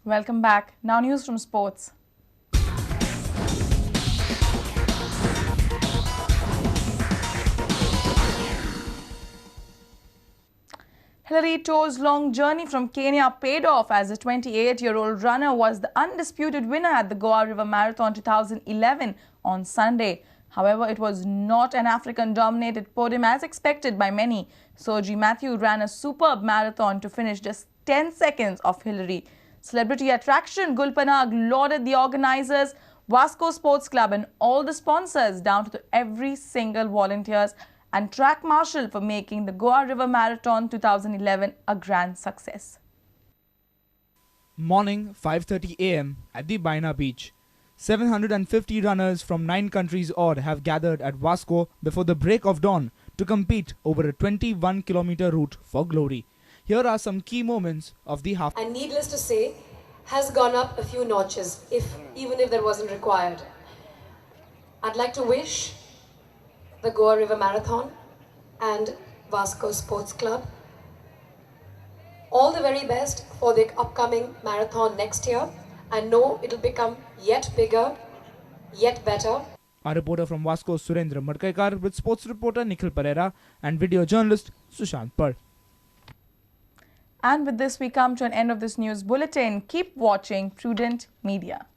Welcome back. Now news from sports. Hillary To's long journey from Kenya paid off as the 28-year-old runner was the undisputed winner at the Goa River Marathon 2011 on Sunday. However, it was not an African-dominated podium as expected by many. Soji Matthew ran a superb marathon to finish just 10 seconds off Hillary. Celebrity attraction Gulpanag lauded the organizers, Vasco Sports Club and all the sponsors down to every single volunteers and track marshal for making the Goa River Marathon 2011 a grand success. Morning 5:30 a.m. at the Baina beach. 750 runners from 9 countries odd have gathered at Vasco before the break of dawn to compete over a 21-kilometer route for glory. Here are some key moments of the half. And needless to say, has gone up a few notches, even if that wasn't required. I'd like to wish the Goa River Marathon and Vasco Sports Club all the very best for the upcoming marathon next year, and know it'll become yet bigger, yet better. Our reporter from Vasco, Surendra Madkaikar, with sports reporter Nikhil Pereira and video journalist Sushant Par. And with this, we come to an end of this news bulletin. Keep watching Prudent Media.